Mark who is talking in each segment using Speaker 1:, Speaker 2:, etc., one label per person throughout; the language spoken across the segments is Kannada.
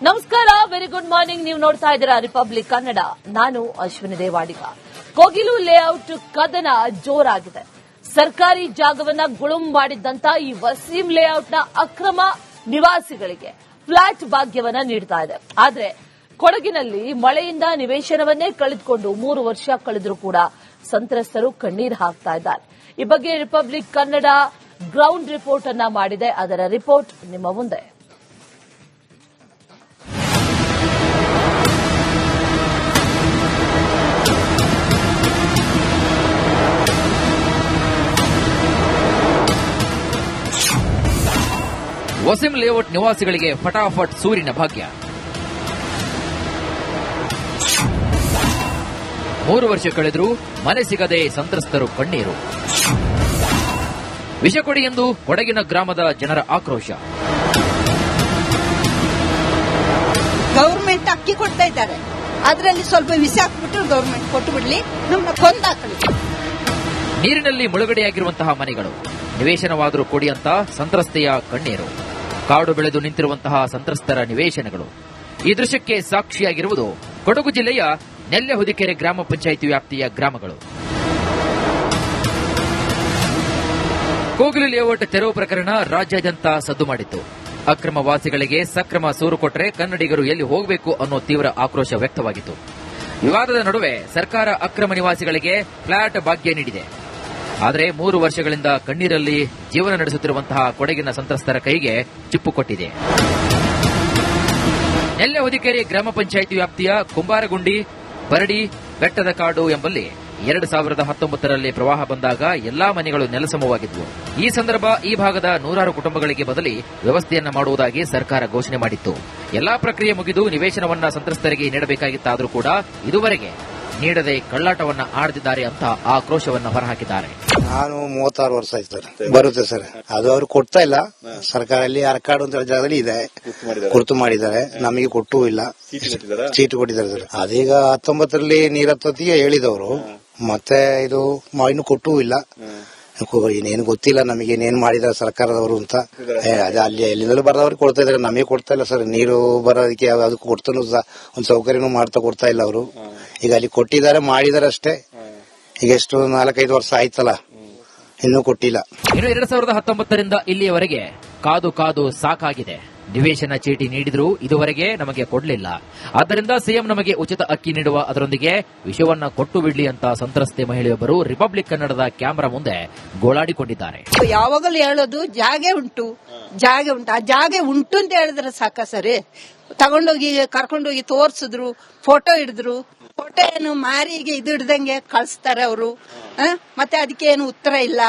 Speaker 1: ನಮಸ್ಕಾರ, ವೆರಿ ಗುಡ್ ಮಾರ್ನಿಂಗ್. ನೀವು ನೋಡ್ತಾ ಇದ್ದೀರಾ ರಿಪಬ್ಲಿಕ್ ಕನ್ನಡ. ನಾನು ಅಶ್ವಿನಿ ದೇವಾಡಿಗ. ಕೋಗಿಲು ಲೇಔಟ್ ಕದನ ಜೋರಾಗಿದೆ. ಸರ್ಕಾರಿ ಜಾಗವನ್ನ ಗುಳುಂ ಮಾಡಿದ್ದಂತ ಈ ವಸೀಂ ಲೇಔಟ್ನ ಅಕ್ರಮ ನಿವಾಸಿಗಳಿಗೆ ಫ್ಲಾಟ್ ಭಾಗ್ಯವನ್ನ ನೀಡ್ತಾ ಇದೆ. ಆದ್ರೆ ಕೊಡಗಿನಲ್ಲಿ ಮಳೆಯಿಂದ ನಿವೇಶನವನ್ನೇ ಕಳೆದುಕೊಂಡು 3 ವರ್ಷ ಕಳೆದರೂ ಕೂಡ ಸಂತ್ರಸ್ತರು ಕಣ್ಣೀರು ಹಾಕ್ತಾ ಇದ್ದಾರೆ. ಈ ಬಗ್ಗೆ ರಿಪಬ್ಲಿಕ್ ಕನ್ನಡ ಗ್ರೌಂಡ್ ರಿಪೋರ್ಟ್ ಅನ್ನ ಮಾಡಿದೆ. ಅದರ ರಿಪೋರ್ಟ್ ನಿಮ್ಮ ಮುಂದೆ.
Speaker 2: ವಸೀಂ ಲೇಔಟ್ ನಿವಾಸಿಗಳಿಗೆ ಫಟಾಫಟ್ ಸೂರಿನ ಭಾಗ್ಯ. 3 ವರ್ಷ ಕಳೆದರೂ ಮನೆ ಸಿಗದೆ ಸಂತ್ರಸ್ತರು ಕಣ್ಣೀರು. ವಿಷ ಕೊಡಿ ಎಂದು ಕೊಡಗಿನ ಗ್ರಾಮದ ಜನರ ಆಕ್ರೋಶ.
Speaker 3: ಗೌರ್ಮೆಂಟ್ ಅಕ್ಕಿ ಕೊಡ್ತಾ ಇದ್ದಾರೆ, ಅದರಲ್ಲಿ ಸ್ವಲ್ಪ ವಿಷ ಹಾಕ್ಬಿಟ್ಟು ಗೌರ್ಮೆಂಟ್ ಕೊಟ್ಟು ಬಿಡ್ಲಿ, ನಮ್ಮನ್ನ ಕೊಂದಾಕಲಿ.
Speaker 2: ನೀರಿನಲ್ಲಿ ಮುಳುಗಡೆಯಾಗಿರುವಂತಹ ಮನೆಗಳು ನಿವೇಶನವಾದರೂ ಕೊಡಿ ಅಂತ ಸಂತ್ರಸ್ತೆಯ ಕಣ್ಣೀರು. ಕಾಡು ಬೆಳೆದು ನಿಂತಿರುವಂತಹ ಸಂತ್ರಸ್ತರ ನಿವೇಶನಗಳು. ಈ ದೃಶ್ಯಕ್ಕೆ ಸಾಕ್ಷಿಯಾಗಿರುವುದು ಕೊಡಗು ಜಿಲ್ಲೆಯ ನೆಲ್ಲೆಹುದಿಕೆರೆ ಗ್ರಾಮ ಪಂಚಾಯಿತಿ ವ್ಯಾಪ್ತಿಯ ಗ್ರಾಮಗಳು. ಕೋಗಿಲು ಲೇಔಟ್ ತೆರವು ಪ್ರಕರಣ ರಾಜ್ಯಾದ್ಯಂತ ಸದ್ದು ಮಾಡಿತ್ತು. ಅಕ್ರಮ ವಾಸಿಗಳಿಗೆ ಸಕ್ರಮ ಸೂರು ಕೊಟ್ಟರೆ ಕನ್ನಡಿಗರು ಎಲ್ಲಿ ಹೋಗಬೇಕು ಅನ್ನೋ ತೀವ್ರ ಆಕ್ರೋಶ ವ್ಯಕ್ತವಾಗಿತ್ತು. ವಿವಾದದ ನಡುವೆ ಸರ್ಕಾರ ಅಕ್ರಮ ನಿವಾಸಿಗಳಿಗೆ ಫ್ಲಾಟ್ ಭಾಗ್ಯ ನೀಡಿದೆ. ಆದರೆ 3 ವರ್ಷಗಳಿಂದ ಕಣ್ಣೀರಲ್ಲಿ ಜೀವನ ನಡೆಸುತ್ತಿರುವಂತಹ ಕೊಡಗಿನ ಸಂತ್ರಸ್ತರ ಕೈಗೆ ಚಿಪ್ಪು ಕೊಟ್ಟಿದೆ. ನೆಲ್ಲೆಹುದಿಕೆರೆ ಗ್ರಾಮ ಪಂಚಾಯಿತಿ ವ್ಯಾಪ್ತಿಯ ಕುಂಬಾರಗುಂಡಿ, ಬರಡಿ, ಬೆಟ್ಟದ ಕಾಡು ಎಂಬಲ್ಲಿ 2019ರಲ್ಲಿ ಪ್ರವಾಹ ಬಂದಾಗ ಎಲ್ಲಾ ಮನೆಗಳು ನೆಲಸಮವಾಗಿದ್ವು. ಈ ಸಂದರ್ಭ ಈ ಭಾಗದ 100 ಕುಟುಂಬಗಳಿಗೆ ಬದಲಿ ವ್ಯವಸ್ಥೆಯನ್ನ ಮಾಡುವುದಾಗಿ ಸರ್ಕಾರ ಘೋಷಣೆ ಮಾಡಿತ್ತು. ಎಲ್ಲಾ ಪ್ರಕ್ರಿಯೆ ಮುಗಿದು ನಿವೇಶನವನ್ನ ಸಂತ್ರಸ್ತರಿಗೆ ನೀಡಬೇಕಾಗಿತ್ತಾದರೂ ಕೂಡ ಇದುವರೆಗೆ ನೀಡದೆ ಕಳ್ಳಾಟವನ್ನ ಆಡದಿದ್ದಾರೆ ಅಂತ ಆಕ್ರೋಶವನ್ನು ಹೊರಹಾಕಿದ್ದಾರೆ.
Speaker 4: ನಾನು 36 ವರ್ಷ ಆಯ್ತು ಸರ್, ಬರುತ್ತೆ ಸರ್. ಅದು ಅವ್ರು ಕೊಡ್ತಾ ಇಲ್ಲ. ಸರ್ಕಾರದಲ್ಲಿ ಅರಕಾಡು ಅಂತ ಜಾಗದಲ್ಲಿ ಇದೆ, ಗುರುತು ಮಾಡಿದ್ದಾರೆ. ನಮಗೆ ಕೊಟ್ಟೂ ಇಲ್ಲ, ಚೀಟು ಕೊಟ್ಟಿದ್ದಾರೆ ಸರ್. ಅದೀಗ 19ರಲ್ಲಿ ನೀರತ್ತೊತ್ತಿಗೆ ಹೇಳಿದವರು, ಮತ್ತೆ ಇದು ಇನ್ನು ಕೊಟ್ಟೂ ಇಲ್ಲ. ಇನ್ನೇನು ಗೊತ್ತಿಲ್ಲ ನಮಗೆ ಏನೇನು ಮಾಡಿದಾರೆ ಸರ್ಕಾರದವರು ಅಂತ. ಅದೇ ಅಲ್ಲಿ ಎಲ್ಲಿಂದಲೂ ಬರೋದವ್ರಿಗೆ ಕೊಡ್ತಾ ಇದಾರೆ, ನಮಗೆ ಕೊಡ್ತಾ ಇಲ್ಲ ಸರ್. ನೀರು ಬರೋದಕ್ಕೆ ಅದಕ್ಕೆ ಕೊಡ್ತಾನು ಒಂದು ಸೌಕರ್ಯನೂ ಮಾಡ್ತಾ ಕೊಡ್ತಾ ಇಲ್ಲ ಅವರು. ಈಗ ಅಲ್ಲಿ ಕೊಟ್ಟಿದ್ದಾರೆ, ಮಾಡಿದಾರೆ ಅಷ್ಟೇ. ಈಗ ಎಷ್ಟು 4-5 ವರ್ಷ ಆಯ್ತಲ್ಲ, ಇನ್ನೂ ಕೊಟ್ಟಿಲ್ಲ.
Speaker 2: ಇನ್ನು 2019ರಿಂದ ಇಲ್ಲಿಯವರೆಗೆ ಕಾದು ಕಾದು ಸಾಕಾಗಿದೆ. ನಿವೇಶನ ಚೀಟಿ ನೀಡಿದ್ರೂ ಇದುವರೆಗೆ ನಮಗೆ ಕೊಡಲಿಲ್ಲ. ಆದ್ದರಿಂದ ಸಿಎಂ ನಮಗೆ ಉಚಿತ ಅಕ್ಕಿ ನೀಡುವ ಅದರೊಂದಿಗೆ ವಿಷಯವನ್ನ ಕೊಟ್ಟು ಬಿಡ್ಲಿ ಅಂತ ಸಂತ್ರಸ್ತೆ ಮಹಿಳೆಯೊಬ್ಬರು ರಿಪಬ್ಲಿಕ್ ಕನ್ನಡದ ಕ್ಯಾಮೆರಾ ಮುಂದೆ ಗೋಳಾಡಿಕೊಂಡಿದ್ದಾರೆ.
Speaker 3: ಯಾವಾಗಲೂ ಹೇಳೋದು ಜಾಗೆ ಉಂಟು. ಆ ಜಾಗೆ ಉಂಟು ಅಂತ ಹೇಳಿದ್ರೆ ಸಾಕ ಸರಿ. ತಗೊಂಡೋಗಿ ಕರ್ಕೊಂಡೋಗಿ ತೋರ್ಸಿದ್ರು, ಫೋಟೋ ಹಿಡಿದ್ರು. ಫೋಟೋ ಏನು ಮಾರಿಗೆ ಇದು ಹಿಡ್ದಂಗೆ ಕಳಿಸ್ತಾರೆ ಅವರು. ಮತ್ತೆ ಅದಕ್ಕೆ ಏನು ಉತ್ತರ ಇಲ್ಲ.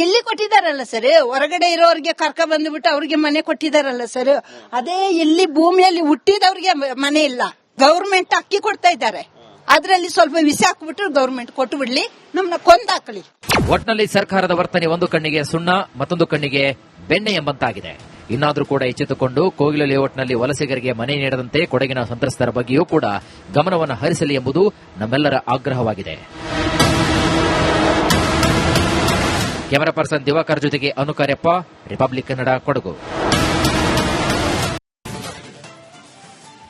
Speaker 3: ಇಲ್ಲಿ ಕೊಟ್ಟಿದಾರಲ್ಲ ಸರ್, ಹೊರಗಡೆ ಇರೋರಿಗೆ ಕರ್ಕ ಬಂದ್ಬಿಟ್ಟು ಅವ್ರಿಗೆ ಮನೆ ಕೊಟ್ಟಿದಾರಲ್ಲ ಸರ್. ಅದೇ ಇಲ್ಲಿ ಭೂಮಿಯಲ್ಲಿ ಹುಟ್ಟಿದವ್ರಿಗೆ ಮನೆ ಇಲ್ಲ. ಗೌರ್ಮೆಂಟ್ ಅಕ್ಕಿ ಕೊಡ್ತಾ ಇದ್ದಾರೆ, ಅದರಲ್ಲಿ ಸ್ವಲ್ಪ ವಿಷ ಹಾಕ್ಬಿಟ್ಟು ಗೌರ್ಮೆಂಟ್ ಕೊಟ್ಟು ಬಿಡ್ಲಿ, ನಮ್ಮನ್ನ ಕೊಂದಾಕಲಿ.
Speaker 2: ಒಟ್ನಲ್ಲಿ ಸರ್ಕಾರದ ವರ್ತನೆ ಒಂದು ಕಣ್ಣಿಗೆ ಸುಣ್ಣ, ಮತ್ತೊಂದು ಕಣ್ಣಿಗೆ ಬೆಣ್ಣೆ ಎಂಬಂತಾಗಿದೆ. ಇನ್ನಾದರೂ ಕೂಡ ಎಚ್ಚೆತ್ತುಕೊಂಡು ಕೋಗಿಲು ಲೇಔಟ್ನಲ್ಲಿ ವಲಸಿಗರಿಗೆ ಮನೆ ನೀಡದಂತೆ ಕೊಡಗಿನ ಸಂತ್ರಸ್ತರ ಬಗ್ಗೆಯೂ ಕೂಡ ಗಮನವನ್ನು ಹರಿಸಲಿ ಎಂಬುದು ನಮ್ಮೆಲ್ಲರ ಆಗ್ರಹವಾಗಿದೆ. ಕ್ಯಾಮರಾ ಪರ್ಸನ್ ದಿವಾಕರ್ ಜೊತೆಗೆ ಅನುಕಾರ್ಯಪ್ಪ, ರಿಪಬ್ಲಿಕ್ ಕನ್ನಡ, ಕೊಡಗು.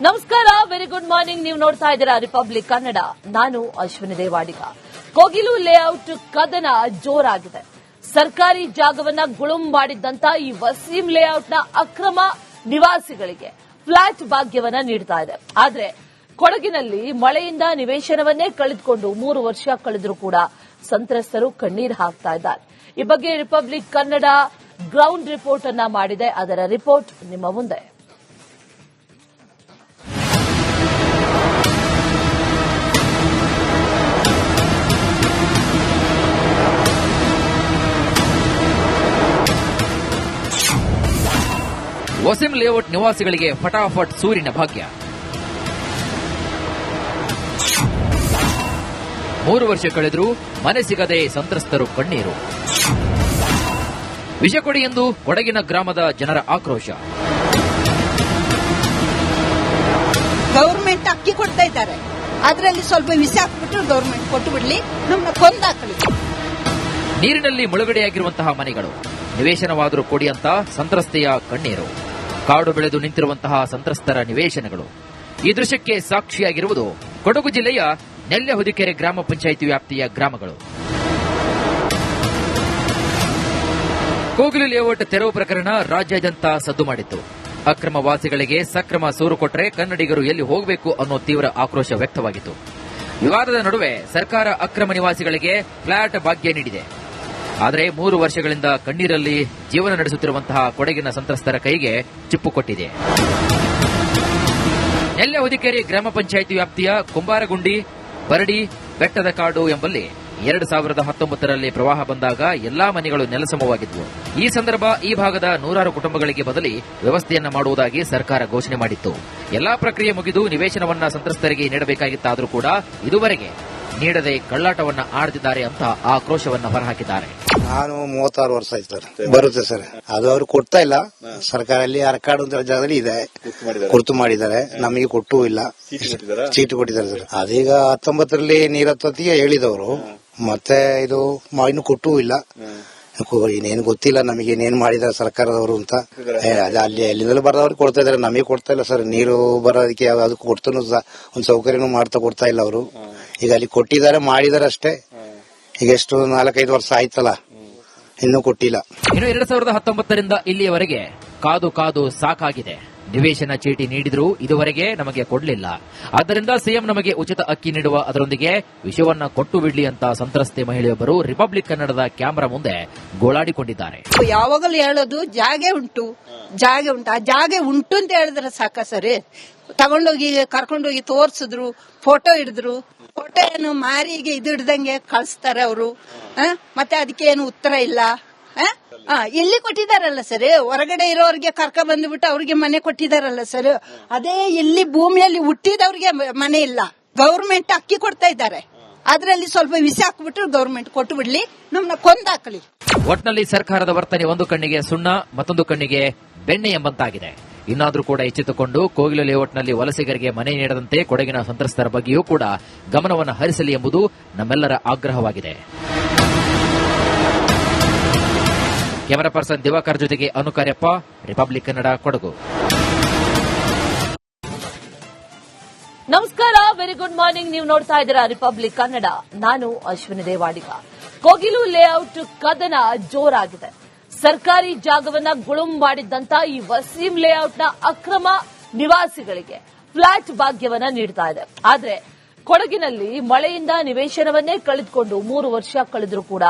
Speaker 1: ನಮಸ್ಕಾರ, ವೆರಿ ಗುಡ್ ಮಾರ್ನಿಂಗ್. ನೀವು ನೋಡ್ತಾ ಇದ್ದೀರಾ ರಿಪಬ್ಲಿಕ್ ಕನ್ನಡ. ನಾನು ಅಶ್ವಿನಿ ದೇವಾಡಿಗ. ಕೋಗಿಲು ಲೇಔಟ್ ಕದನ ಜೋರಾಗಿದೆ. ಸರ್ಕಾರಿ ಜಾಗವನ್ನ ಗುಳುಂ ಮಾಡಿದ್ದಂತ ಈ ವಸೀಂ ಲೇಔಟ್ನ ಅಕ್ರಮ ನಿವಾಸಿಗಳಿಗೆ ಫ್ಲಾಟ್ ಭಾಗ್ಯವನ್ನ ನೀಡ್ತಾ ಇದೆ. ಆದ್ರೆ ಕೊಡಗಿನಲ್ಲಿ ಮಳೆಯಿಂದ ನಿವೇಶನವನ್ನೇ ಕಳೆದುಕೊಂಡು 3 ವರ್ಷ ಕಳೆದರೂ ಕೂಡ ಸಂತ್ರಸ್ತರು ಕಣ್ಣೀರು ಹಾಕ್ತಾ ಇದ್ದಾರೆ. ಈ ಬಗ್ಗೆ ರಿಪಬ್ಲಿಕ್ ಕನ್ನಡ ಗ್ರೌಂಡ್ ರಿಪೋರ್ಟ್ ಅನ್ನ ಮಾಡಿದೆ. ಅದರ ರಿಪೋರ್ಟ್ ನಿಮ್ಮ ಮುಂದೆ.
Speaker 2: ವಸೀಂ ಲೇಔಟ್ ನಿವಾಸಿಗಳಿಗೆ ಫಟಾಫಟ್ ಸೂರಿನ ಭಾಗ್ಯ. 3 ವರ್ಷ ಕಳೆದರೂ ಮನೆ ಸಿಗದೆ ಸಂತ್ರಸ್ತರು ಕಣ್ಣೀರು. ವಿಷ ಕೊಡಿ ಎಂದು ಕೊಡಗಿನ ಗ್ರಾಮದ ಜನರ ಆಕ್ರೋಶ.
Speaker 3: ಗೌರ್ಮೆಂಟ್ ಅಕ್ಕಿ ಕೊಡ್ತಾ ಇದ್ದಾರೆ, ಅದರಲ್ಲಿ ಸ್ವಲ್ಪ ವಿಷ ಹಾಕ್ಬಿಟ್ಟು ಗೌರ್ಮೆಂಟ್ ಕೊಟ್ಟು ಬಿಡ್ಲಿ, ನಮ್ಮನ್ನ ಕೊಂದಾಕಲಿ.
Speaker 2: ನೀರಿನಲ್ಲಿ ಮುಳುಗಡೆಯಾಗಿರುವಂತಹ ಮನೆಗಳು ನಿವೇಶನವಾದರೂ ಕೊಡಿ ಅಂತ ಸಂತ್ರಸ್ತೆಯ ಕಣ್ಣೀರು. ಕಾಡು ಬೆಳೆದು ನಿಂತಿರುವಂತಹ ಸಂತ್ರಸ್ತರ ನಿವೇಶನಗಳು. ಈ ದೃಶ್ಯಕ್ಕೆ ಸಾಕ್ಷಿಯಾಗಿರುವುದು ಕೊಡಗು ಜಿಲ್ಲೆಯ ನೆಲ್ಲೆಹುದಿಕೆರೆ ಗ್ರಾಮ ಪಂಚಾಯಿತಿ ವ್ಯಾಪ್ತಿಯ ಗ್ರಾಮಗಳು. ಕೋಗಿಲು ಲೇಔಟ್ ತೆರವು ಪ್ರಕರಣ ರಾಜ್ಯಾದ್ಯಂತ ಸದ್ದು ಮಾಡಿತ್ತು. ಅಕ್ರಮ ವಾಸಿಗಳಿಗೆ ಸಕ್ರಮ ಸೂರು ಕೊಟ್ಟರೆ ಕನ್ನಡಿಗರು ಎಲ್ಲಿ ಹೋಗಬೇಕು ಅನ್ನೋ ತೀವ್ರ ಆಕ್ರೋಶ ವ್ಯಕ್ತವಾಗಿತ್ತು. ವಿವಾದದ ನಡುವೆ ಸರ್ಕಾರ ಅಕ್ರಮ ನಿವಾಸಿಗಳಿಗೆ ಫ್ಲಾಟ್ ಭಾಗ್ಯ ನೀಡಿದೆ. ಆದರೆ 3 ವರ್ಷಗಳಿಂದ ಕಣ್ಣೀರಲ್ಲಿ ಜೀವನ ನಡೆಸುತ್ತಿರುವಂತಹ ಕೊಡಗಿನ ಸಂತ್ರಸ್ತರ ಕೈಗೆ ಚಿಪ್ಪು ಕೊಟ್ಟಿದೆ. ನೆಲ್ಲೆಹುದಿಕೆರೆ ಗ್ರಾಮ ಪಂಚಾಯಿತಿ ವ್ಯಾಪ್ತಿಯ ಕುಂಬಾರಗುಂಡಿ, ಬರಡಿ, ಬೆಟ್ಟದ ಕಾಡು ಎಂಬಲ್ಲಿ 2019ರಲ್ಲಿ ಪ್ರವಾಹ ಬಂದಾಗ ಎಲ್ಲಾ ಮನೆಗಳು ನೆಲಸಮವಾಗಿದ್ವು. ಈ ಸಂದರ್ಭ ಈ ಭಾಗದ 100 ಕುಟುಂಬಗಳಿಗೆ ಬದಲಿ ವ್ಯವಸ್ಥೆಯನ್ನ ಮಾಡುವುದಾಗಿ ಸರ್ಕಾರ ಘೋಷಣೆ ಮಾಡಿತ್ತು. ಎಲ್ಲಾ ಪ್ರಕ್ರಿಯೆ ಮುಗಿದು ನಿವೇಶನವನ್ನ ಸಂತ್ರಸ್ತರಿಗೆ ನೀಡಬೇಕಾಗಿತ್ತಾದರೂ ಕೂಡ ಇದುವರೆಗೆ ನೀಡದೆ ಕಳ್ಳಾಟವನ್ನ ಆಡ್ತಿದ್ದಾರೆ ಅಂತ ಆಕ್ರೋಶವನ್ನ ಹೊರಹಾಕಿದ್ದಾರೆ.
Speaker 4: ನಾನು 36 ವರ್ಷ ಆಯ್ತು ಸರ್. ಬರುತ್ತೆ ಸರ್. ಅದು ಅವ್ರು ಕೊಡ್ತಾ ಇಲ್ಲ. ಸರ್ಕಾರದಲ್ಲಿ ಅರ್ಕಾಡು ಅಂತ ಜಾಗದಲ್ಲಿ ಇದೆ, ಗುರುತು ಮಾಡಿದ್ದಾರೆ. ನಮಗೆ ಕೊಟ್ಟೂ ಇಲ್ಲ. ಚೀಟು ಕೊಟ್ಟಿದ್ದಾರೆ ಸರ್. ಅದೀಗ 19ರಲ್ಲಿ ನೀರತ್ತೊತ್ತಿಗೆ ಹೇಳಿದವರು, ಮತ್ತೆ ಇದು ಇನ್ನು ಕೊಟ್ಟೂ ಇಲ್ಲ. ಇನ್ನೇನು ಗೊತ್ತಿಲ್ಲ ನಮಗೆ ಇನ್ನೇನು ಮಾಡಿದ್ದಾರೆ ಸರ್ಕಾರದವರು ಅಂತ. ಅಲ್ಲಿ ಎಲ್ಲಿಂದಲೂ ಬರೋದವ್ರಿಗೆ ಕೊಡ್ತಾ ಇದಾರೆ, ನಮಗೆ ಕೊಡ್ತಾ ಇಲ್ಲ ಸರ್. ನೀರು ಬರೋದಕ್ಕೆ ಅದಕ್ಕೆ ಕೊಡ್ತಾನು ಒಂದು ಸೌಕರ್ಯನೂ ಮಾಡ್ತಾ ಕೊಡ್ತಾ ಇಲ್ಲ ಅವರು. ಈಗ ಅಲ್ಲಿ ಕೊಟ್ಟಿದ್ದಾರೆ, ಮಾಡಿದಾರೆ ಅಷ್ಟೇ. ಈಗ ಎಷ್ಟು 4-5 ವರ್ಷ ಆಯ್ತಲ್ಲ, ಇನ್ನೂ ಕೊಟ್ಟಿಲ್ಲ.
Speaker 2: ಇನ್ನು 2019ರಿಂದ ಇಲ್ಲಿಯವರೆಗೆ ಕಾದು ಕಾದು ಸಾಕಾಗಿದೆ. ನಿವೇಶನ ಚೀಟಿ ನೀಡಿದ್ರೂ ಇದುವರೆಗೆ ನಮಗೆ ಕೊಡಲಿಲ್ಲ. ಆದ್ದರಿಂದ ಸಿಎಂ ನಮಗೆ ಉಚಿತ ಅಕ್ಕಿ ನೀಡುವ ಅದರೊಂದಿಗೆ ವಿಷಯವನ್ನ ಕೊಟ್ಟು ಬಿಡ್ಲಿ ಅಂತ ಸಂತ್ರಸ್ತೆ ಮಹಿಳೆಯೊಬ್ಬರು ರಿಪಬ್ಲಿಕ್ ಕನ್ನಡದ ಕ್ಯಾಮೆರಾ ಮುಂದೆ ಗೋಳಾಡಿಕೊಂಡಿದ್ದಾರೆ.
Speaker 3: ಯಾವಾಗಲೂ ಹೇಳೋದು ಜಾಗೆ ಉಂಟು. ಆ ಜಾಗೆ ಉಂಟು ಅಂತ ಹೇಳಿದ್ರೆ ಸಾಕ ಸರಿ. ತಗೊಂಡೋಗಿ ಕರ್ಕೊಂಡೋಗಿ ತೋರ್ಸಿದ್ರು, ಫೋಟೋ ಹಿಡಿದ್ರು. ಫೋಟೋ ಏನು ಮಾರಿಗೆ ಇದು ಹಿಡ್ದಂಗೆ ಕಳಿಸ್ತಾರೆ ಅವರು. ಮತ್ತೆ ಅದಕ್ಕೆ ಏನು ಉತ್ತರ ಇಲ್ಲ. ಇಲ್ಲಿ ಕೊಟ್ಟಿದಾರಲ್ಲ ಸರ್, ಹೊರಗಡೆ ಇರೋರಿಗೆ ಕರ್ಕ ಬಂದ್ಬಿಟ್ಟು ಅವ್ರಿಗೆ ಮನೆ ಕೊಟ್ಟಿದಾರಲ್ಲ ಸರ್. ಅದೇ ಇಲ್ಲಿ ಭೂಮಿಯಲ್ಲಿ ಹುಟ್ಟಿದವ್ರಿಗೆ ಮನೆ ಇಲ್ಲ. ಗೌರ್ಮೆಂಟ್ ಅಕ್ಕಿ ಕೊಡ್ತಾ ಇದ್ದಾರೆ, ಅದ್ರಲ್ಲಿ ಸ್ವಲ್ಪ ವಿಷ ಹಾಕ್ಬಿಟ್ಟು ಗೌರ್ಮೆಂಟ್ ಕೊಟ್ಟು ಬಿಡ್ಲಿ, ನಮ್ನ ಕೊಂದಾಕ್ಲಿ.
Speaker 2: ಒಟ್ನಲ್ಲಿ ಸರ್ಕಾರದ ವರ್ತನೆ ಒಂದು ಕಣ್ಣಿಗೆ ಸುಣ್ಣ, ಮತ್ತೊಂದು ಕಣ್ಣಿಗೆ ಬೆಣ್ಣೆ ಎಂಬಂತಾಗಿದೆ. ಇನ್ನಾದರೂ ಕೂಡ ಎಚ್ಚೆತ್ತುಕೊಂಡು ಕೋಗಿಲು ಲೇಔಟ್ನಲ್ಲಿ ವಲಸಿಗರಿಗೆ ಮನೆ ನೀಡದಂತೆ ಕೊಡಗಿನ ಸಂತ್ರಸ್ತರ ಬಗ್ಗೆಯೂ ಕೂಡ ಗಮನವನ್ನು ಹರಿಸಲಿ ಎಂಬುದು ನಮ್ಮೆಲ್ಲರ ಆಗ್ರಹವಾಗಿದೆ. ಕ್ಯಾಮರಾ ಪರ್ಸನ್ ದಿವಾಕರ್ ಜೊತೆಗೆ ಅನುಕಾರ್ಯಪ್ಪ, ರಿಪಬ್ಲಿಕ್ ಕನ್ನಡ, ಕೊಡಗು.
Speaker 1: ನಮಸ್ಕಾರ, ವೆರಿ ಗುಡ್ ಮಾರ್ನಿಂಗ್. ನೀವು ನೋಡ್ತಾ ಇದ್ದೀರಾ ರಿಪಬ್ಲಿಕ್ ಕನ್ನಡ. ನಾನು ಅಶ್ವಿನಿ ದೇವಾಡಿಗ. ಕೋಗಿಲು ಲೇಔಟ್ ಕದನ ಜೋರಾಗಿದೆ. ಸರ್ಕಾರಿ ಜಾಗವನ್ನ ಗುಳುಂ ಮಾಡಿದ್ದಂತ ಈ ವಸೀಂ ಲೇಔಟ್ನ ಅಕ್ರಮ ನಿವಾಸಿಗಳಿಗೆ ಫ್ಲಾಟ್ ಭಾಗ್ಯವನ್ನ ನೀಡ್ತಾ ಇದೆ. ಆದ್ರೆ ಕೊಡಗಿನಲ್ಲಿ ಮಳೆಯಿಂದ ನಿವೇಶನವನ್ನೇ ಕಳೆದುಕೊಂಡು 3 ವರ್ಷ ಕಳೆದರೂ ಕೂಡ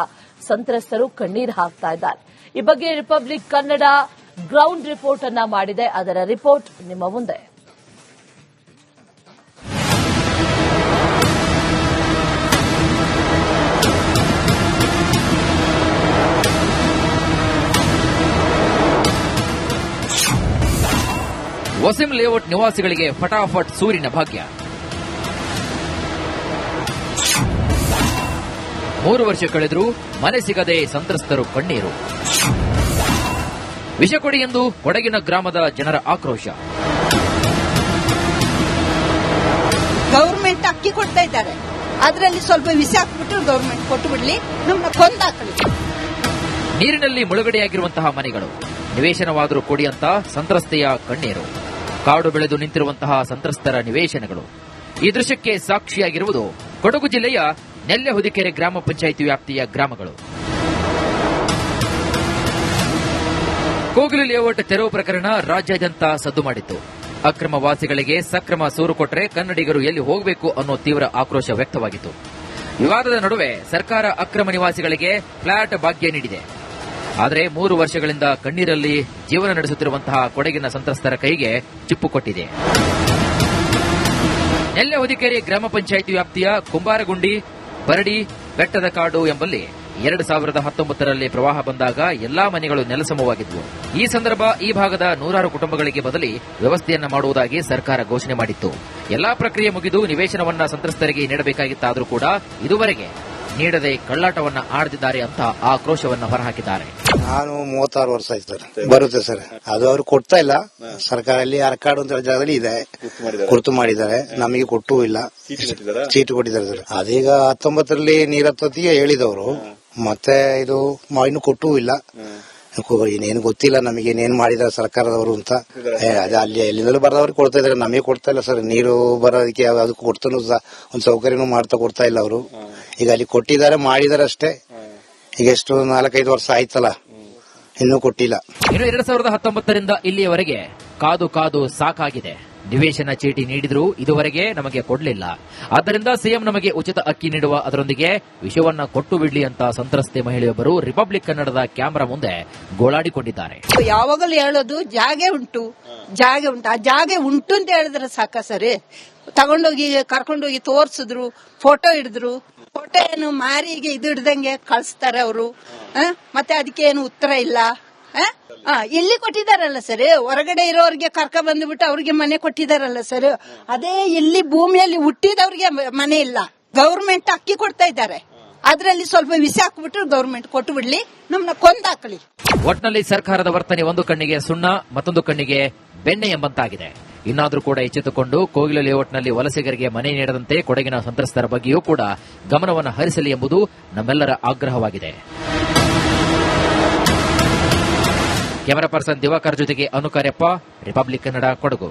Speaker 1: ಸಂತ್ರಸ್ತರು ಕಣ್ಣೀರು ಹಾಕ್ತಾ ಇದ್ದಾರೆ. ಈ ಬಗ್ಗೆ ರಿಪಬ್ಲಿಕ್ ಕನ್ನಡ ಗ್ರೌಂಡ್ ರಿಪೋರ್ಟ್ ಅನ್ನ ಮಾಡಿದೆ. ಅದರ ರಿಪೋರ್ಟ್ ನಿಮ್ಮ ಮುಂದೆ.
Speaker 2: ವಸೀಂ ಲೇಔಟ್ ನಿವಾಸಿಗಳಿಗೆ ಫಟಾಫಟ್ ಸೂರಿನ ಭಾಗ್ಯ. 3 ವರ್ಷ ಕಳೆದರೂ ಮನೆ ಸಿಗದೆ ಸಂತ್ರಸ್ತರು ಕಣ್ಣೀರು. ವಿಷ ಕೊಡಿ ಎಂದು ಕೊಡಗಿನ ಗ್ರಾಮದ ಜನರ ಆಕ್ರೋಶ.
Speaker 3: ಗೌರ್ಮೆಂಟ್ ಅಕ್ಕಿ ಕೊಡ್ತಾ ಇದ್ದಾರೆ, ಅದ್ರಲ್ಲಿ ಸ್ವಲ್ಪ ವಿಷ ಹಾಕ್ಬಿಟ್ಟು ಗೌರ್ಮೆಂಟ್ ಕೊಟ್ಟು ಬಿಡ್ಲಿ, ನಮ್ನ ಕೊಂದಾಕ್ಲಿ.
Speaker 2: ನೀರಿನಲ್ಲಿ ಮುಳುಗಡೆಯಾಗಿರುವಂತಹ ಮನೆಗಳು ನಿವೇಶನವಾದರೂ ಕೊಡಿ ಅಂತ ಸಂತ್ರಸ್ತೆಯ ಕಣ್ಣೀರು. ಕಾಡು ಬೆಳೆದು ನಿಂತಿರುವಂತಹ ಸಂತ್ರಸ್ತರ ನಿವೇಶನಗಳು. ಈ ದೃಶ್ಯಕ್ಕೆ ಸಾಕ್ಷಿಯಾಗಿರುವುದು ಕೊಡಗು ಜಿಲ್ಲೆಯ ನೆಲ್ಲೆಹುದಿಕೆರೆ ಗ್ರಾಮ ಪಂಚಾಯಿತಿ ವ್ಯಾಪ್ತಿಯ ಗ್ರಾಮಗಳು. ಕೋಗಿಲು ಲೇಔಟ್ ತೆರವು ಪ್ರಕರಣ ರಾಜ್ಯಾದ್ಯಂತ ಸದ್ದು ಮಾಡಿತ್ತು. ಅಕ್ರಮ ವಾಸಿಗಳಿಗೆ ಸಕ್ರಮ ಸೂರು ಕೊಟ್ಟರೆ ಕನ್ನಡಿಗರು ಎಲ್ಲಿ ಹೋಗಬೇಕು ಅನ್ನೋ ತೀವ್ರ ಆಕ್ರೋಶ ವ್ಯಕ್ತವಾಗಿತ್ತು. ವಿವಾದದ ನಡುವೆ ಸರ್ಕಾರ ಅಕ್ರಮ ನಿವಾಸಿಗಳಿಗೆ ಫ್ಲಾಟ್ ಭಾಗ್ಯ ನೀಡಿದೆ. ಆದರೆ 3 ವರ್ಷಗಳಿಂದ ಕಣ್ಣೀರಲ್ಲಿ ಜೀವನ ನಡೆಸುತ್ತಿರುವಂತಹ ಕೊಡಗಿನ ಸಂತ್ರಸ್ತರ ಕೈಗೆ ಚಿಪ್ಪು ಕೊಟ್ಟಿದೆ. ನೆಲ್ಲೆಹುದಿಕೆರೆ ಗ್ರಾಮ ಪಂಚಾಯಿತಿ ವ್ಯಾಪ್ತಿಯ ಕುಂಬಾರಗುಂಡಿ, ಬರಡಿ, ಬೆಟ್ಟದ ಕಾಡು ಎಂಬಲ್ಲಿ 2019ರಲ್ಲಿ ಪ್ರವಾಹ ಬಂದಾಗ ಎಲ್ಲಾ ಮನೆಗಳು ನೆಲಸಮವಾಗಿದ್ವು. ಈ ಸಂದರ್ಭ ಈ ಭಾಗದ 100 ಕುಟುಂಬಗಳಿಗೆ ಬದಲಿ ವ್ಯವಸ್ಥೆಯನ್ನ ಮಾಡುವುದಾಗಿ ಸರ್ಕಾರ ಘೋಷಣೆ ಮಾಡಿತ್ತು. ಎಲ್ಲಾ ಪ್ರಕ್ರಿಯೆ ಮುಗಿದು ನಿವೇಶನವನ್ನ ಸಂತ್ರಸ್ತರಿಗೆ ನೀಡಬೇಕಾಗಿತ್ತಾದರೂ ಕೂಡ ಇದುವರೆಗೆ ನೀಡದೆ ಕಳ್ಳಾಟವನ್ನ ಆಡ್ತಿದ್ದಾರೆ ಅಂತ ಆಕ್ರೋಶವನ್ನ ಹೊರಹಾಕಿದ್ದಾರೆ.
Speaker 4: ನಾನು 36 ವರ್ಷ ಆಯ್ತು ಸರ್. ಬರುತ್ತೆ ಸರ್. ಅದು ಅವ್ರು ಕೊಡ್ತಾ ಇಲ್ಲ. ಸರ್ಕಾರದಲ್ಲಿ ಅರ್ಕಾಡು ಅಂತ ಜಾಗದಲ್ಲಿ ಇದೆ, ಗುರುತು ಮಾಡಿದ್ದಾರೆ. ನಮಗೆ ಕೊಟ್ಟೂ ಇಲ್ಲ. ಚೀಟು ಕೊಟ್ಟಿದ್ದಾರೆ ಸರ್. ಅದೀಗ 19ರಲ್ಲಿ ನೀರತ್ತೊತ್ತಿಗೆ ಹೇಳಿದವರು, ಮತ್ತೆ ಇದು ಇನ್ನು ಕೊಟ್ಟೂ ಇಲ್ಲ. ಇನ್ನೇನು ಗೊತ್ತಿಲ್ಲ ನಮಗೆ ಏನೇನು ಮಾಡಿದಾರೆ ಸರ್ಕಾರದವರು ಅಂತ. ಅದೇ ಅಲ್ಲಿ ಎಲ್ಲಿಂದಲೂ ಬರೋದವ್ರಿಗೆ ಕೊಡ್ತಾ ಇದಾರೆ, ನಮಗೆ ಕೊಡ್ತಾ ಇಲ್ಲ ಸರ್. ನೀರು ಬರೋದಕ್ಕೆ ಅದಕ್ಕೆ ಕೊಡ್ತಾನು ಒಂದು ಸೌಕರ್ಯನೂ ಮಾಡ್ತಾ ಕೊಡ್ತಾ ಇಲ್ಲ ಅವರು. ಈಗ ಅಲ್ಲಿ ಕೊಟ್ಟಿದ್ದಾರೆ, ಮಾಡಿದಾರೆ ಅಷ್ಟೇ. ಈಗ ಎಷ್ಟು 4-5 ವರ್ಷ ಆಯ್ತಲ್ಲ, ಇನ್ನೂ ಕೊಟ್ಟಿಲ್ಲ.
Speaker 2: ಇನ್ನು 2019ರಿಂದ ಇಲ್ಲಿಯವರೆಗೆ ಕಾದು ಕಾದು ಸಾಕಾಗಿದೆ. ನಿವೇಶನ ಚೀಟಿ ನೀಡಿದ್ರೂ ಇದುವರೆಗೆ ನಮಗೆ ಕೊಡಲಿಲ್ಲ. ಆದ್ದರಿಂದ ಸಿಎಂ ನಮಗೆ ಉಚಿತ ಅಕ್ಕಿ ನೀಡುವ ಅದರೊಂದಿಗೆ ವಿಷಯವನ್ನ ಕೊಟ್ಟು ಬಿಡ್ಲಿ ಅಂತ ಸಂತ್ರಸ್ತೆ ಮಹಿಳೆಯೊಬ್ಬರು ರಿಪಬ್ಲಿಕ್ ಕನ್ನಡದ ಕ್ಯಾಮೆರಾ ಮುಂದೆ ಗೋಳಾಡಿಕೊಂಡಿದ್ದಾರೆ.
Speaker 3: ಯಾವಾಗಲೂ ಹೇಳೋದು ಜಾಗೆ ಉಂಟು. ಆ ಜಾಗೆ ಉಂಟು ಅಂತ ಹೇಳಿದ್ರೆ ಸಾಕ ಸರಿ. ತಗೊಂಡೋಗಿ ಕರ್ಕೊಂಡೋಗಿ ತೋರ್ಸಿದ್ರು, ಫೋಟೋ ಹಿಡಿದ್ರು. ಫೋಟೋ ಏನು ಮಾರಿಗೆ ಇದು ಹಿಡ್ದಂಗೆ ಕಳಿಸ್ತಾರೆ ಅವರು. ಮತ್ತೆ ಅದಕ್ಕೆ ಏನು ಉತ್ತರ ಇಲ್ಲ. ಇಲ್ಲಿ ಕೊಟ್ಟಿದಾರಲ್ಲ ಸರ್, ಹೊರಗಡೆ ಇರೋರಿಗೆ ಕರ್ಕ ಬಂದ್ಬಿಟ್ಟು ಅವ್ರಿಗೆ ಮನೆ ಕೊಟ್ಟಿದಾರಲ್ಲ ಸರ್. ಅದೇ ಇಲ್ಲಿ ಭೂಮಿಯಲ್ಲಿ ಹುಟ್ಟಿದವ್ರಿಗೆ ಮನೆ ಇಲ್ಲ. ಗೌರ್ಮೆಂಟ್ ಅಕ್ಕಿ ಕೊಡ್ತಾ ಇದ್ದಾರೆ, ಅದ್ರಲ್ಲಿ ಸ್ವಲ್ಪ ವಿಷ ಹಾಕ್ಬಿಟ್ಟು ಗೌರ್ಮೆಂಟ್ ಕೊಟ್ಟು ಬಿಡ್ಲಿ, ನಮ್ನ ಕೊಂದಾಕ್ಲಿ.
Speaker 2: ಒಟ್ನಲ್ಲಿ ಸರ್ಕಾರದ ವರ್ತನೆ ಒಂದು ಕಣ್ಣಿಗೆ ಸುಣ್ಣ, ಮತ್ತೊಂದು ಕಣ್ಣಿಗೆ ಬೆಣ್ಣೆ ಎಂಬಂತಾಗಿದೆ. ಇನ್ನಾದ್ರೂ ಕೂಡ ಎಚ್ಚೆತ್ತುಕೊಂಡು ಕೋಗಿಲು ಲೇಔಟ್ನಲ್ಲಿ ವಲಸಿಗರಿಗೆ ಮನೆ ನೀಡದಂತೆ ಕೊಡಗಿನ ಸಂತ್ರಸ್ತರ ಬಗ್ಗೆಯೂ ಕೂಡ ಗಮನವನ್ನು ಹರಿಸಲಿ ಎಂಬುದು ನಮ್ಮೆಲ್ಲರ ಆಗ್ರಹವಾಗಿದೆ. ಕ್ಯಾಮರಾ ಪರ್ಸನ್ ದಿವಾಕರ್ ಜೊತೆಗೆ ಅನುಕಾರ್ಯಪ್ಪ, ರಿಪಬ್ಲಿಕ್ ಕನ್ನಡ, ಕೊಡಗು.